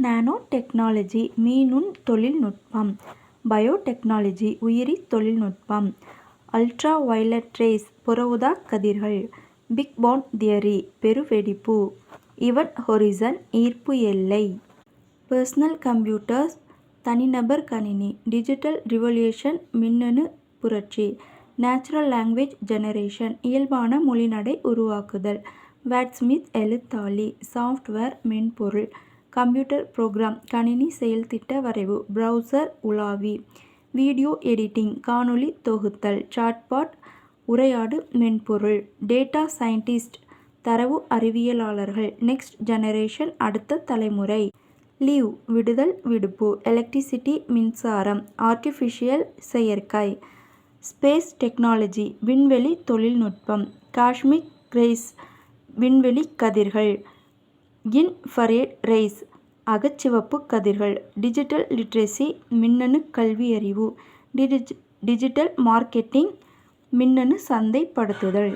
Nano technology மீநுண் தொழில்நுட்பம். Biotechnology உயிரி தொழில்நுட்பம். அல்ட்ரா வயலட் ரேஸ் புற ஊதா கதிர்கள். பிக் பாங் தியரி பெருவெடிப்பு. இவென்ட் ஹொரிசன் ஈர்ப்பு எல்லை. பர்சனல் கம்ப்யூட்டர்ஸ் தனிநபர் கணினி. டிஜிட்டல் ரிவல்யூஷன் மின்னணு புரட்சி. நேச்சுரல் லாங்குவேஜ் ஜெனரேஷன் இயல்பான மொழிநடை உருவாக்குதல். வேர்ட்ஸ்மித் எழுத்தாளி. சாப்ட்வேர் மென்பொருள். கம்ப்யூட்டர் புரோகிராம் கணினி செயல்திட்ட வரைவு. பிரவுசர் உலாவி. வீடியோ எடிட்டிங் காணொளி தொகுத்தல். சாட்பாட் உரையாடு மென்பொருள். டேட்டா சயின்டிஸ்ட் தரவு அறிவியலாளர்கள். நெக்ஸ்ட் ஜெனரேஷன் அடுத்த தலைமுறை. லீவ் விடுதல் விடுப்பு. எலக்ட்ரிசிட்டி மின்சாரம். ஆர்டிஃபிஷியல் செயற்கை. ஸ்பேஸ் டெக்னாலஜி விண்வெளி தொழில்நுட்பம். காஸ்மிக் ரேஸ் விண்வெளி கதிர்கள். இன்ஃப்ராரெட் ரேஸ் அகச்சிவப்பு கதிர்கள். டிஜிட்டல் லிட்ரசி மின்னணு கல்வியறிவு. டிஜிட்டல் மார்க்கெட்டிங் மின்னணு சந்தைப்படுத்துதல்.